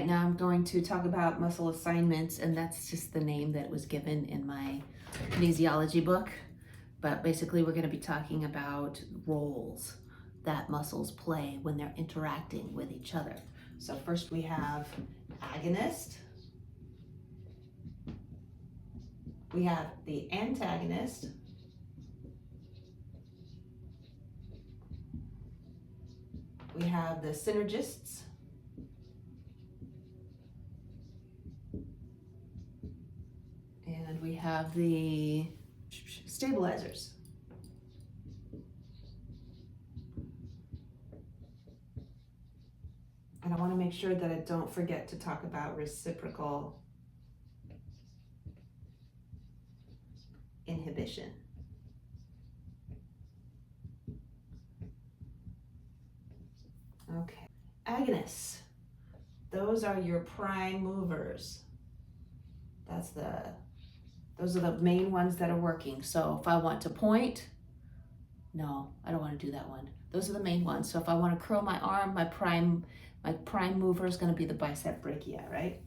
Now I'm going to talk about muscle assignments, and that's just the name that was given in my kinesiology book. But basically we're going to be talking about roles that muscles play when they're interacting with each other. So first we have agonist, we have the antagonist, we have the synergists, and we have the stabilizers. And I want to make sure that I don't forget to talk about reciprocal inhibition. Okay, agonists. Those are your prime movers. Those are the main ones that are working. So if I want to point, no, I don't want to do that one. Those are the main ones. So if I want to curl my arm, my prime mover is going to be the bicep brachii, right?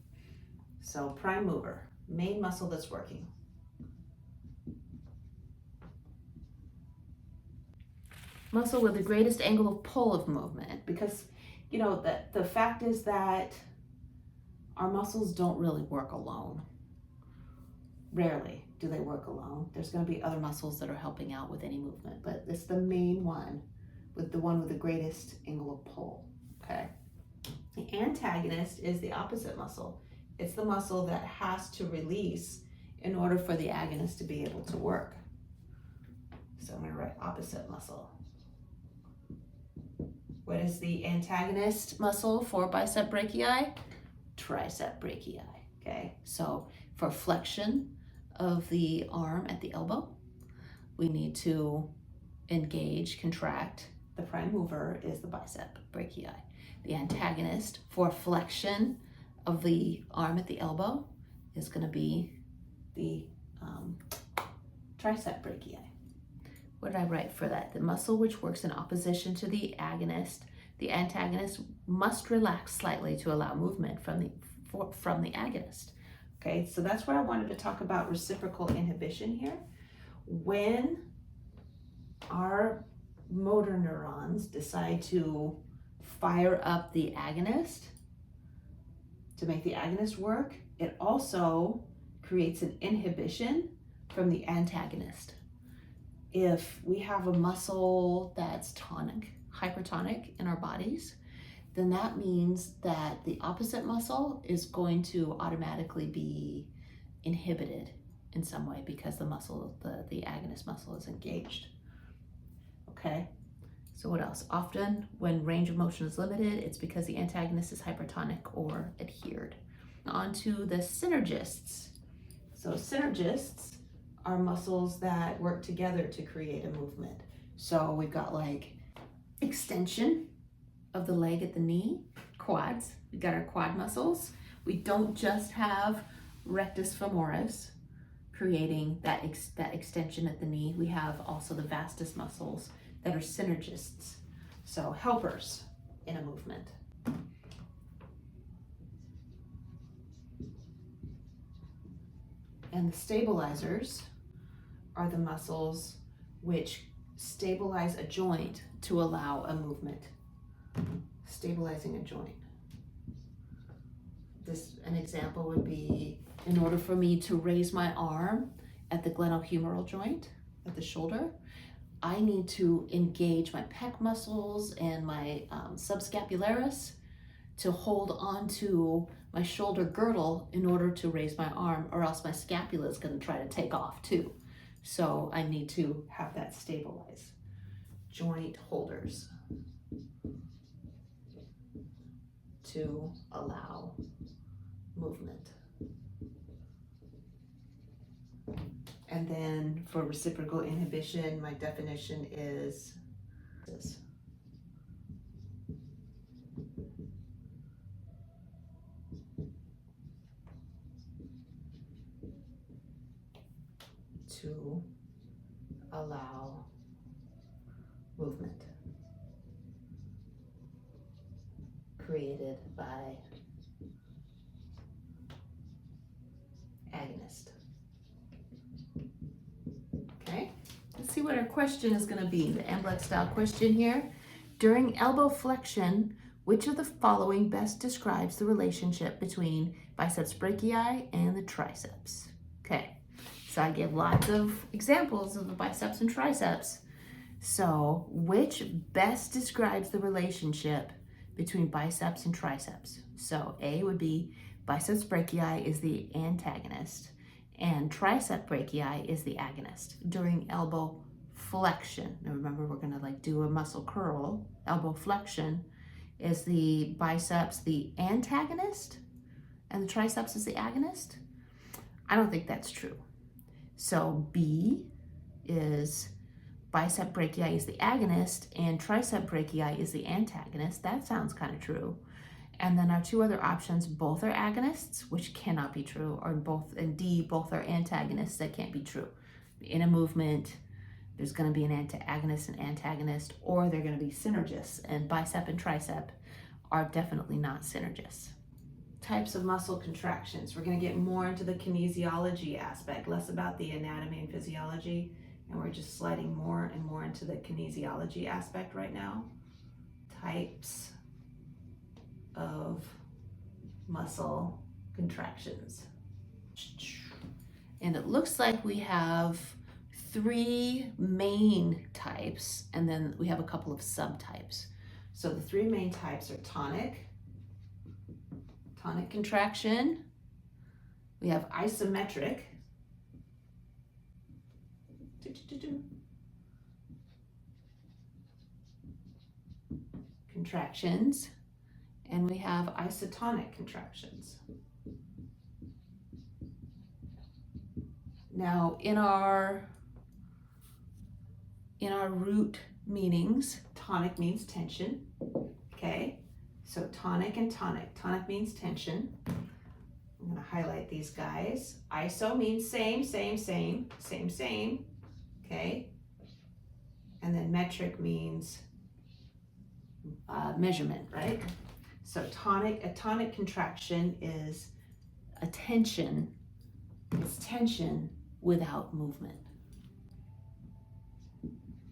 So prime mover, main muscle that's working. Muscle with the greatest angle of pull of movement, because you know that the fact is that our muscles don't really work alone. Rarely do they work alone. There's going to be other muscles that are helping out with any movement, but it's the main one with the greatest angle of pull. Okay. The antagonist is the opposite muscle. It's the muscle that has to release in order for the agonist to be able to work. So I'm going to write opposite muscle. What is the antagonist muscle for bicep brachii? Tricep brachii. Okay, so for flexion of the arm at the elbow, we need to engage, contract. The prime mover is the bicep brachii. The antagonist for flexion of the arm at the elbow is going to be the tricep brachii. What did I write for that? The muscle which works in opposition to the agonist, the antagonist must relax slightly to allow movement from the agonist. Okay, so that's where I wanted to talk about reciprocal inhibition here. When our motor neurons decide to fire up the agonist to make the agonist work, it also creates an inhibition from the antagonist. If we have a muscle that's tonic, hypertonic in our bodies, then that means that the opposite muscle is going to automatically be inhibited in some way because the agonist muscle is engaged. Okay, so what else? Often when range of motion is limited, it's because the antagonist is hypertonic or adhered. On to the synergists. So synergists are muscles that work together to create a movement. So we've got like extension of the leg at the knee, quads. We've got our quad muscles. We don't just have rectus femoris creating that extension at the knee. We have also the vastus muscles that are synergists, so helpers in a movement. And the stabilizers are the muscles which stabilize a joint to allow a movement. Stabilizing a joint. An example would be, in order for me to raise my arm at the glenohumeral joint at the shoulder, I need to engage my pec muscles and my subscapularis to hold onto my shoulder girdle in order to raise my arm, or else my scapula is going to try to take off too. So I need to have that stabilize. Joint holders to allow movement. And then for reciprocal inhibition, my definition is this. To allow movement created by agonist. Okay, let's see what our question is going to be. The MBLEx style question here. During elbow flexion, which of the following best describes the relationship between biceps brachii and the triceps? Okay, so I give lots of examples of the biceps and triceps. So which best describes the relationship between biceps and triceps? So A would be biceps brachii is the antagonist and tricep brachii is the agonist during elbow flexion. Now remember, we're gonna like do a muscle curl. Elbow flexion is the biceps the antagonist and the triceps is the agonist? I don't think that's true. So B is bicep brachii is the agonist and tricep brachii is the antagonist. That sounds kind of true. And then our two other options, both are agonists, which cannot be true, or both, and D, both are antagonists. That can't be true. In a movement, there's going to be an agonist and antagonist, or they're going to be synergists, and bicep and tricep are definitely not synergists. Types of muscle contractions. We're going to get more into the kinesiology aspect, less about the anatomy and physiology, and we're just sliding more and more into the kinesiology aspect right now. Types of muscle contractions. And it looks like we have 3 main types, and then we have a couple of subtypes. So the 3 main types are tonic contraction. We have isometric, contractions, and we have isotonic contractions. Now, in our root meanings, tonic means tension, okay? So tonic and tonic. Tonic means tension. I'm gonna highlight these guys. Iso means same, okay? And then metric means measurement, right? So a tonic contraction is a tension. It's tension without movement.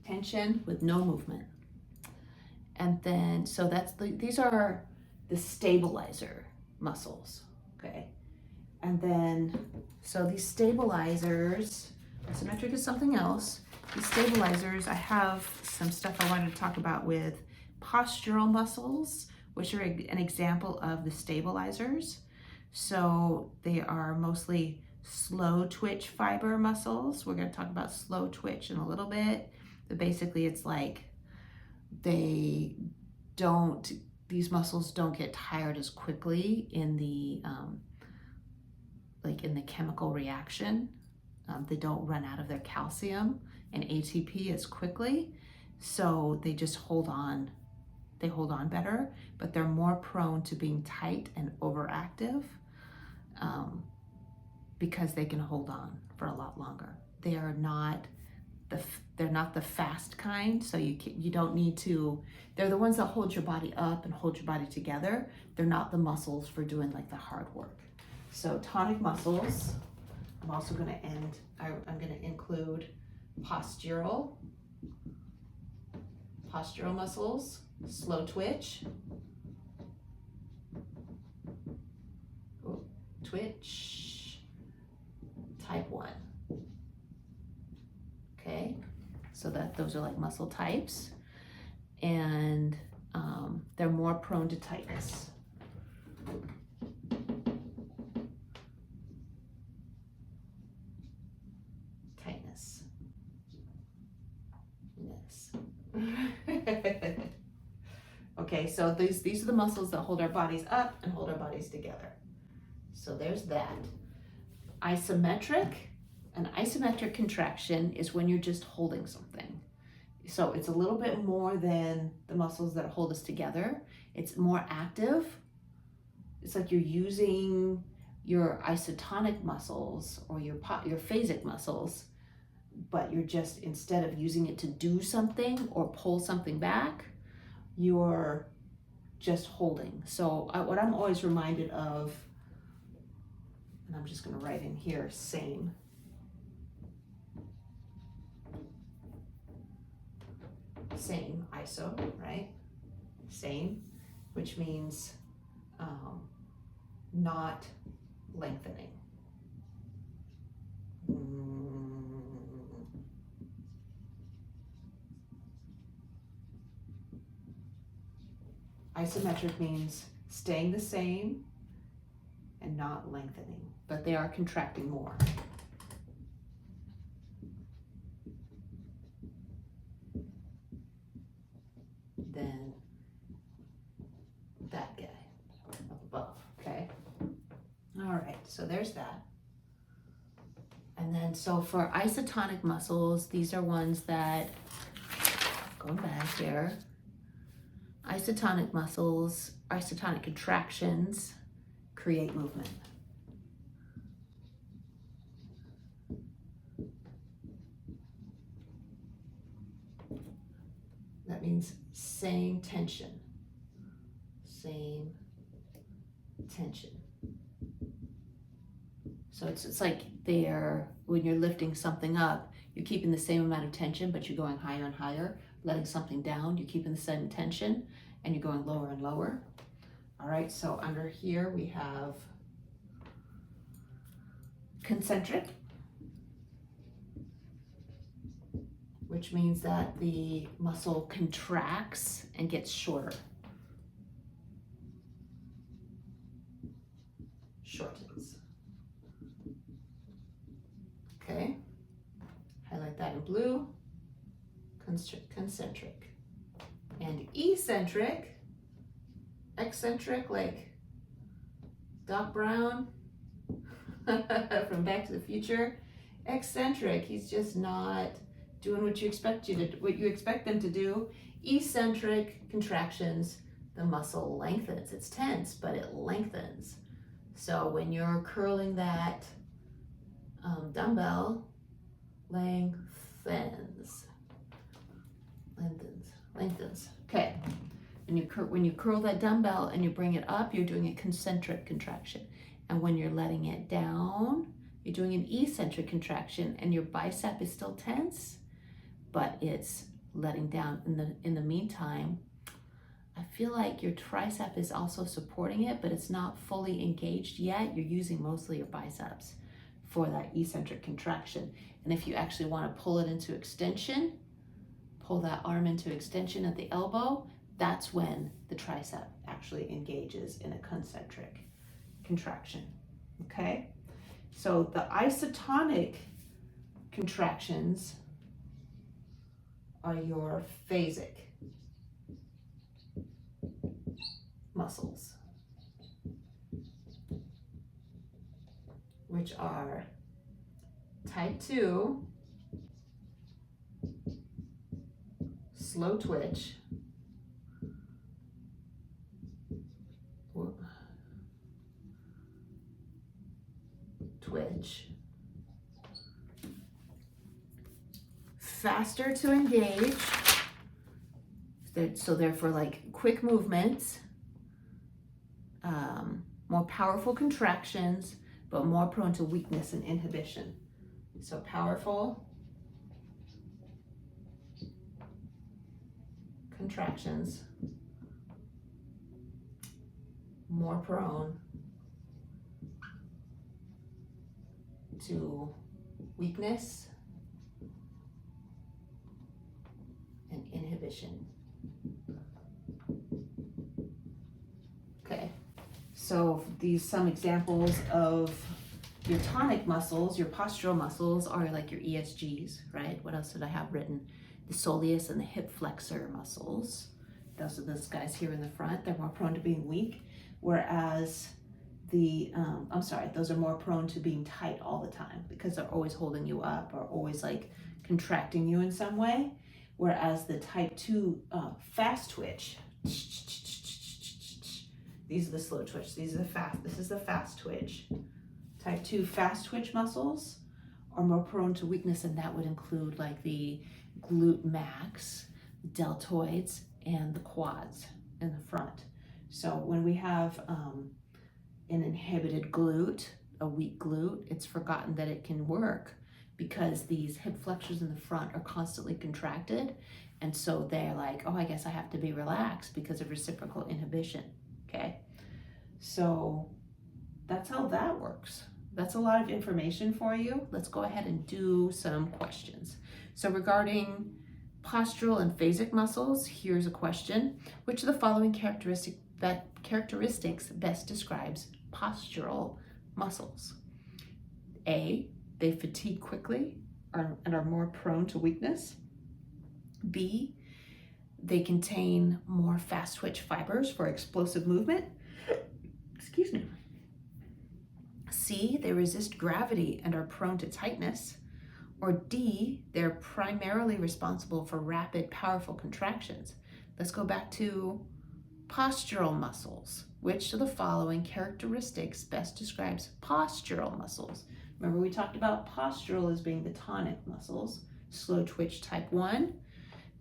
Tension with no movement. And then, so these are the stabilizer muscles, okay? And then, so these stabilizers, isometric is something else. These stabilizers, I have some stuff I wanted to talk about with postural muscles, which are an example of the stabilizers. So they are mostly slow twitch fiber muscles. We're going to talk about slow twitch in a little bit, but basically it's like these muscles don't get tired as quickly in the in the chemical reaction. They don't run out of their calcium and ATP as quickly, so they just hold on. They hold on better, but they're more prone to being tight and overactive because they can hold on for a lot longer. They are not they're not the fast kind, so you don't need to. They're the ones that hold your body up and hold your body together. They're not the muscles for doing like the hard work. So tonic muscles. I'm also going to I'm going to include postural muscles, slow twitch, twitch, type 1. Okay, so those are like muscle types, and they're more prone to tightness. Yes. Okay, so these are the muscles that hold our bodies up and hold our bodies together. So there's that. Isometric. An isometric contraction is when you're just holding something. So it's a little bit more than the muscles that hold us together. It's more active. It's like you're using your isotonic muscles or your phasic muscles, but you're just, instead of using it to do something or pull something back, you're just holding. So what I'm always reminded of, And I'm just going to write in here, same. Same, iso, right? Same, which means not lengthening. Isometric means staying the same and not lengthening, but they are contracting more. Than that guy up above, okay? All right, so there's that. And then, so for isotonic muscles, these are ones that, going back here, isotonic muscles, isotonic contractions create movement. That means same tension. Same tension. So it's like when you're lifting something up, you're keeping the same amount of tension, but you're going higher and higher. Letting something down, you're keeping the same tension, and you're going lower and lower. All right, so under here we have concentric, which means that the muscle contracts and gets shorter. Shortens. Okay, highlight that in blue. Concentric. And eccentric, eccentric, like Doc Brown from Back to the Future. Eccentric, he's just not doing what you expect them to do. Eccentric contractions, the muscle lengthens. It's tense, but it lengthens. So when you're curling that dumbbell, lengthens. Okay. When you curl that dumbbell and you bring it up, you're doing a concentric contraction. And when you're letting it down, you're doing an eccentric contraction, and your bicep is still tense, but it's letting down. In the meantime, I feel like your tricep is also supporting it, but it's not fully engaged yet. You're using mostly your biceps for that eccentric contraction. And if you actually want to pull it into extension, pull that arm into extension at the elbow, that's when the tricep actually engages in a concentric contraction, okay? So the isotonic contractions are your phasic muscles, which are type 2, slow twitch, faster to engage, so therefore like quick movements, more powerful contractions, but more prone to weakness and inhibition. So powerful contractions, more prone to weakness and inhibition. Okay, so these some examples of your tonic muscles, your postural muscles are like your ESGs, right? What else did I have written? The soleus and the hip flexor muscles. Those are those guys here in the front. They're more prone to being weak, whereas those are more prone to being tight all the time because they're always holding you up or always like contracting you in some way. Whereas the type 2 fast twitch, these are the slow twitch, this is the fast twitch. Type 2 fast twitch muscles are more prone to weakness, and that would include like the glute max, deltoids, and the quads in the front. So when we have an inhibited glute, a weak glute. It's forgotten that it can work because these hip flexors in the front are constantly contracted. And so they're like, oh, I guess I have to be relaxed because of reciprocal inhibition, okay? So that's how that works. That's a lot of information for you. Let's go ahead and do some questions. So regarding postural and phasic muscles, here's a question. Which of the following characteristics best describes postural muscles? A, they fatigue quickly and are more prone to weakness. B, they contain more fast twitch fibers for explosive movement. Excuse me. C, they resist gravity and are prone to tightness. Or D, they're primarily responsible for rapid, powerful contractions. Let's go back to postural muscles. Which of the following characteristics best describes postural muscles? Remember, we talked about postural as being the tonic muscles. Slow twitch type 1.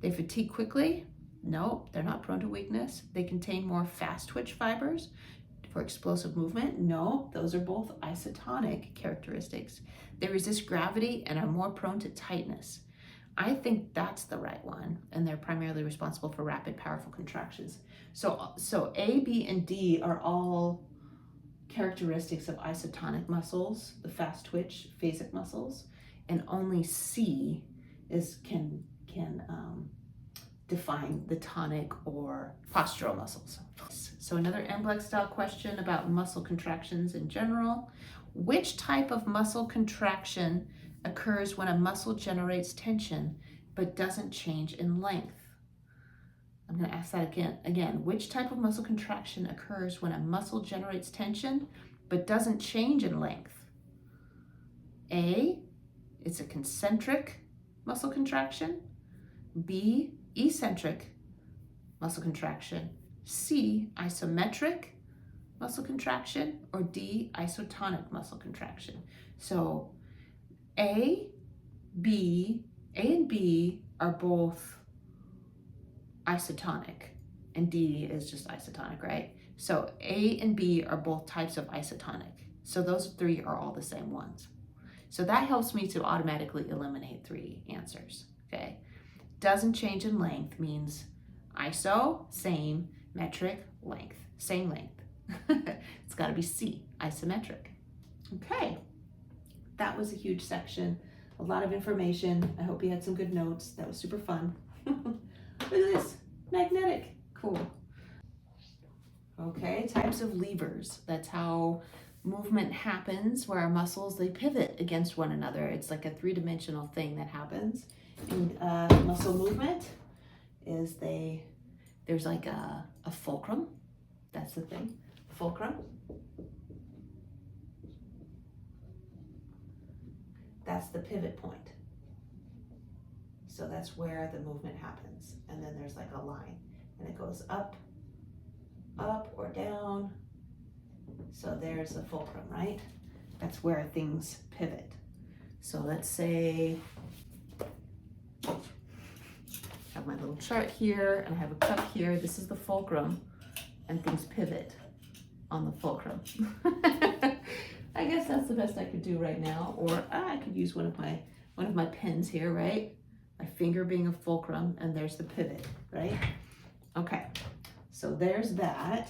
They fatigue quickly. No, they're not prone to weakness. They contain more fast twitch fibers for explosive movement. No, those are both isotonic characteristics. They resist gravity and are more prone to tightness. I think that's the right one, and they're primarily responsible for rapid, powerful contractions. So A, B, and D are all characteristics of isotonic muscles, the fast twitch phasic muscles, and only C can define the tonic or postural muscles. So another MBLEx style question about muscle contractions in general. Which type of muscle contraction occurs when a muscle generates tension but doesn't change in length? I'm going to ask that again. Which type of muscle contraction occurs when a muscle generates tension but doesn't change in length? A, it's a concentric muscle contraction. B, eccentric muscle contraction. C, isometric muscle contraction. Or D, isotonic muscle contraction. So A and B are both isotonic, and D is just isotonic, right? So A and B are both types of isotonic. So those three are all the same ones. So that helps me to automatically eliminate 3 answers, okay? Doesn't change in length means iso, same, metric, length, same length. It's got to be C, isometric. Okay, that was a huge section, a lot of information. I hope you had some good notes. That was super fun. Look at this, magnetic, cool. Okay, types of levers. That's how movement happens, where our muscles, they pivot against one another. It's like a 3-dimensional thing that happens. And muscle movement is there's like a fulcrum. That's the thing, fulcrum. That's the pivot point. So that's where the movement happens. And then there's like a line, and it goes up or down. So there's the fulcrum, right? That's where things pivot. So let's say I have my little chart here, and I have a cup here. This is the fulcrum, and things pivot on the fulcrum. I guess that's the best I could do right now. Or I could use one of my pens here, right? My finger being a fulcrum, and there's the pivot, right? Okay, so there's that.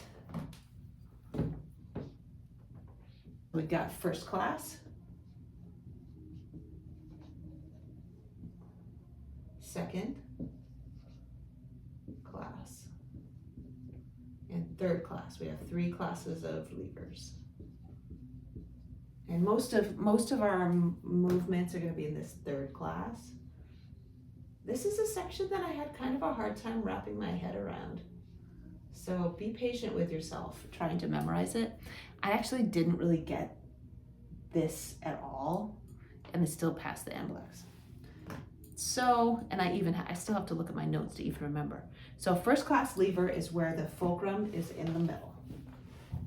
We got first class, second class, and third class. We have 3 classes of levers. And most of our movements are going to be in this third class. This is a section that I had kind of a hard time wrapping my head around. So be patient with yourself trying to memorize it. I actually didn't really get this at all, and I still passed the MBLEx. So, and I still have to look at my notes to even remember. So first class lever is where the fulcrum is in the middle.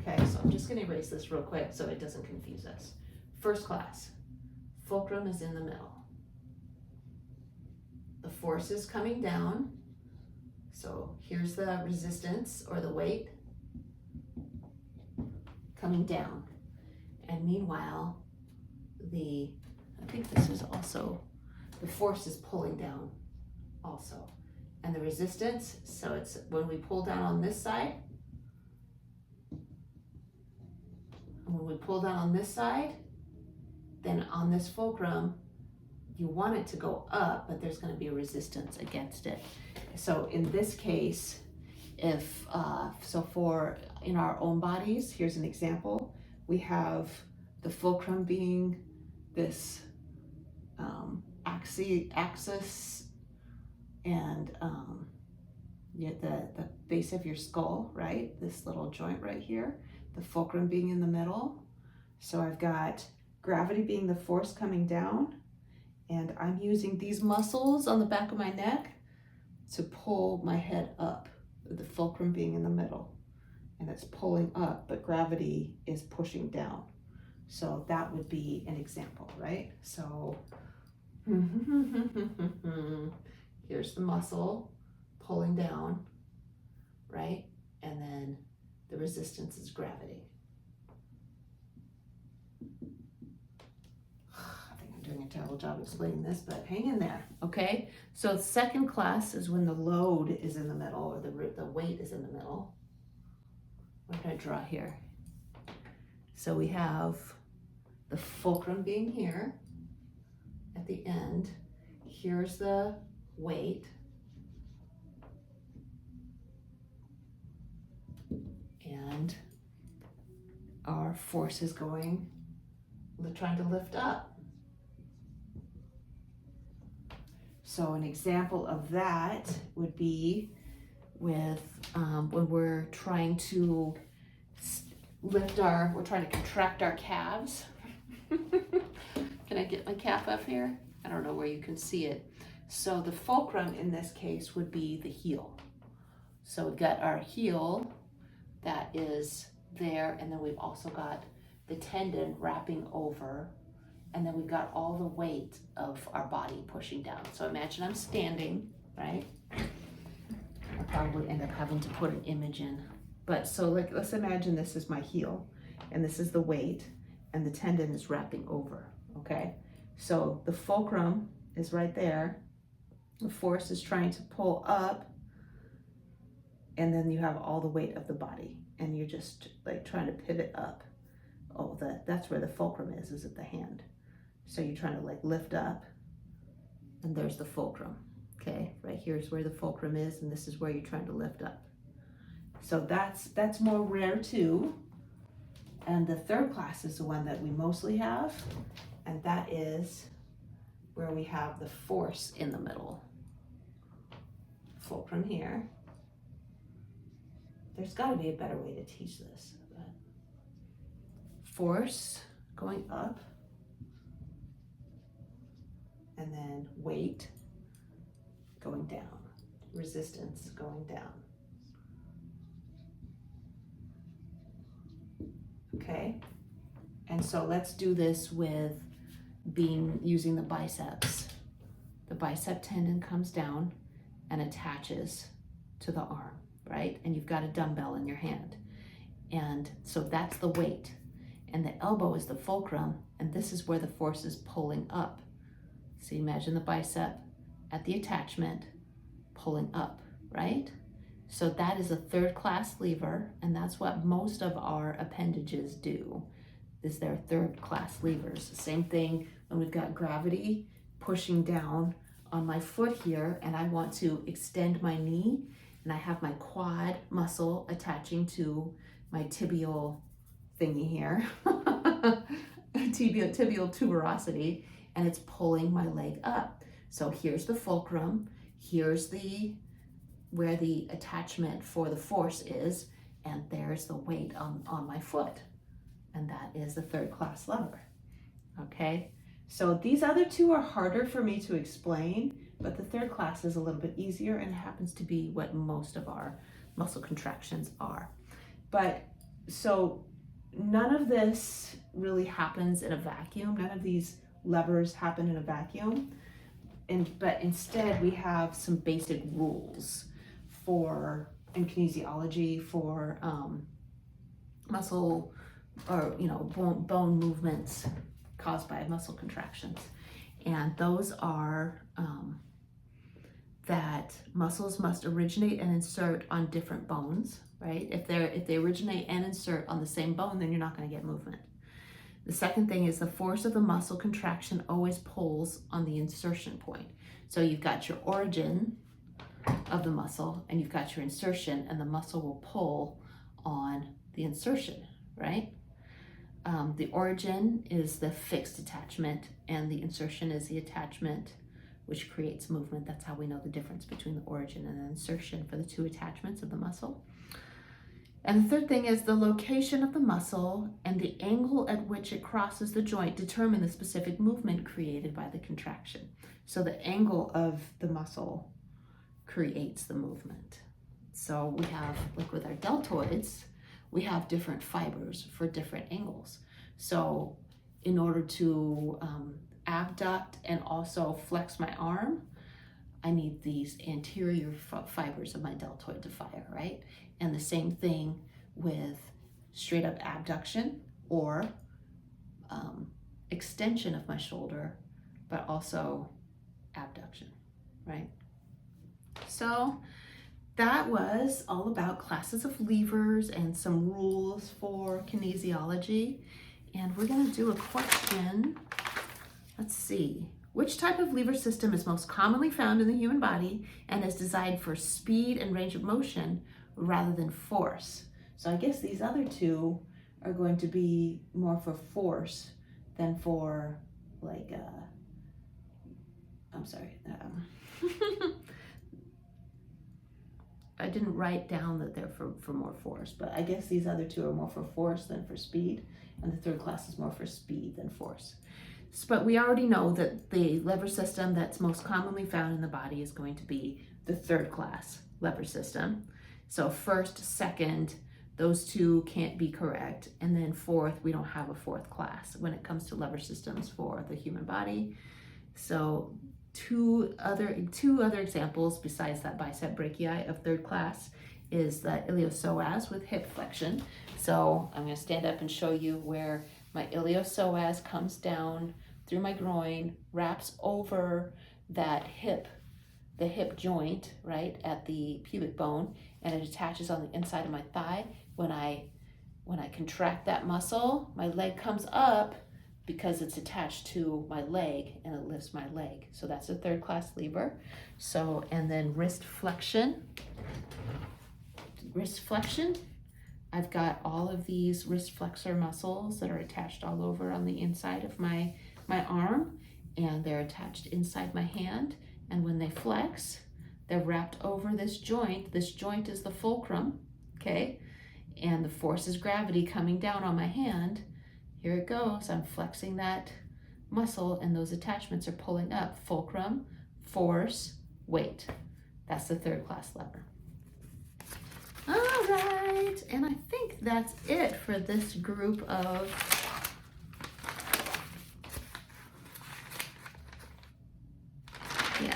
Okay, so I'm just going to erase this real quick so it doesn't confuse us. First class, fulcrum is in the middle. The force is coming down. So here's the resistance or the weight coming down. And meanwhile, I think this is also, the force is pulling down also. And the resistance, so it's when we pull down on this side, then on this fulcrum, you want it to go up, but there's going to be a resistance against it. So in this case, if in our own bodies, here's an example. We have the fulcrum being this axis, and the base of your skull, right? This little joint right here, the fulcrum being in the middle. So I've got gravity being the force coming down, and I'm using these muscles on the back of my neck to pull my head up, the fulcrum being in the middle, and it's pulling up, but gravity is pushing down. So that would be an example, right? So here's the muscle pulling down, right? And then the resistance is gravity. I think I'm doing a terrible job explaining this, but hang in there, okay? So second class is when the load is in the middle, or the weight is in the middle. What did I draw here? So we have the fulcrum being here at the end. Here's the weight. And our force is trying to lift up. So an example of that would be with when we're trying to we're trying to contract our calves. Can I get my calf up here? I don't know where you can see it. So the fulcrum in this case would be the heel. So we've got our heel that is there, and then we've also got the tendon wrapping over, and then we've got all the weight of our body pushing down. So imagine I'm standing, right? I'll probably end up having to put an image in. But so let's imagine this is my heel, and this is the weight, and the tendon is wrapping over, okay? So the fulcrum is right there. The force is trying to pull up, and then you have all the weight of the body, and you're just like trying to pivot up. Oh, that's where the fulcrum is at the hand. So you're trying to like lift up, and there's the fulcrum, okay? Right here's where the fulcrum is, and this is where you're trying to lift up. So that's more rare too. And the third class is the one that we mostly have, and that is where we have the force in the middle. Fulcrum here. There's got to be a better way to teach this. But force going up, and then weight going down, resistance going down. Okay, and so let's do this with using the biceps. The bicep tendon comes down and attaches to the arm, right? And you've got a dumbbell in your hand. And so that's the weight. And the elbow is the fulcrum, and this is where the force is pulling up. So imagine the bicep at the attachment pulling up, right? So that is a third class lever, and that's what most of our appendages do, is they're third class levers. Same thing when we've got gravity pushing down on my foot here, and I want to extend my knee, and I have my quad muscle attaching to my tibial thingy here, tibial tuberosity, and it's pulling my leg up. So here's the fulcrum, here's where the attachment for the force is, and there's the weight on my foot. And that is the third class lever, okay? So these other two are harder for me to explain, but the third class is a little bit easier, and happens to be what most of our muscle contractions are. But so none of this really happens in a vacuum. None of these levers happen in a vacuum. But instead we have some basic rules in kinesiology for muscle or bone movements caused by muscle contractions. And those are that muscles must originate and insert on different bones, right? If they originate and insert on the same bone, then you're not going to get movement. The second thing is the force of the muscle contraction always pulls on the insertion point. So you've got your origin of the muscle and you've got your insertion, and the muscle will pull on the insertion, right? The origin is the fixed attachment and the insertion is the attachment which creates movement. That's how we know the difference between the origin and the insertion for the two attachments of the muscle. And the third thing is the location of the muscle and the angle at which it crosses the joint determine the specific movement created by the contraction. So the angle of the muscle creates the movement. So we have, like with our deltoids, we have different fibers for different angles. So in order to abduct and also flex my arm, I need these anterior fibers of my deltoid to fire, right? And the same thing with straight up abduction or extension of my shoulder, but also abduction, right? So that was all about classes of levers and some rules for kinesiology. And we're going to do a question. Let's see. Which type of lever system is most commonly found in the human body and is designed for speed and range of motion rather than force? So I guess these other two are going to be more for force than for like, I'm sorry. I didn't write down that they're for more force, but I guess these other two are more for force than for speed, and the third class is more for speed than force. But we already know that the lever system that's most commonly found in the body is going to be the third class lever system. So first, second, those two can't be correct. And then fourth, we don't have a fourth class when it comes to lever systems for the human body. So two other examples besides that bicep brachii of third class is the iliopsoas with hip flexion. So I'm going to stand up and show you where my iliopsoas comes down through my groin, wraps over that hip, the hip joint, right, at the pubic bone, and it attaches on the inside of my thigh. When I contract that muscle, my leg comes up because it's attached to my leg and it lifts my leg. So that's a third class lever. So, and then wrist flexion. I've got all of these wrist flexor muscles that are attached all over on the inside of my arm, and they're attached inside my hand. And when they flex, they're wrapped over this joint. This joint is the fulcrum, okay? And the force is gravity coming down on my hand. Here it goes. I'm flexing that muscle and those attachments are pulling up. Fulcrum, force, weight. That's the third class lever. All right, and I think that's it for this group of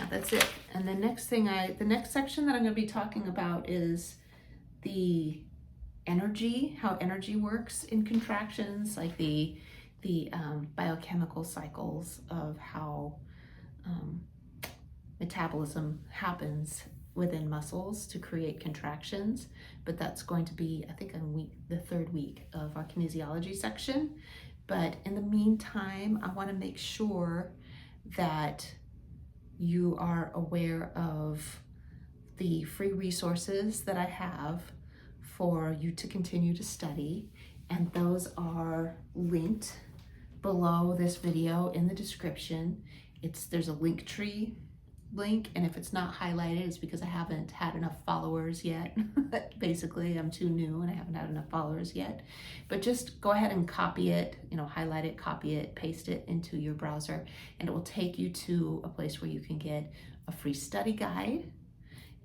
that's it. And the next section that I'm going to be talking about is the energy, how energy works in contractions, like the biochemical cycles of how metabolism happens within muscles to create contractions. But that's going to be, I think, on the third week of our kinesiology section. But in the meantime, I want to make sure that you are aware of the free resources that I have for you to continue to study, and those are linked below this video in the description. There's a Linktree link, and if it's not highlighted, it's because I haven't had enough followers yet. Basically, I'm too new and I haven't had enough followers yet. But just go ahead and copy it, highlight it, copy it, paste it into your browser, and it will take you to a place where you can get a free study guide,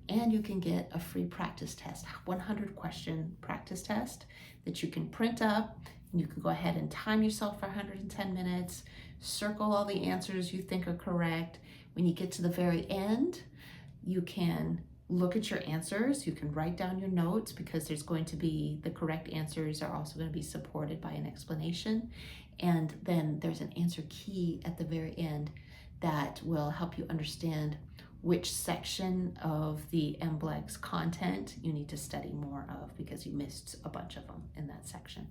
and you can get a free practice test, 100 question practice test that you can print up, and you can go ahead and time yourself for 110 minutes, circle all the answers you think are correct. When you get to the very end, you can look at your answers. You can write down your notes because there's going to be, the correct answers are also going to be supported by an explanation. And then there's an answer key at the very end that will help you understand which section of the MBLEx content you need to study more of because you missed a bunch of them in that section.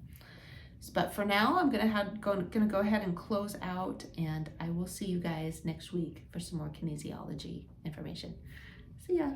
But for now, I'm gonna go ahead and close out, and I will see you guys next week for some more kinesiology information. See ya.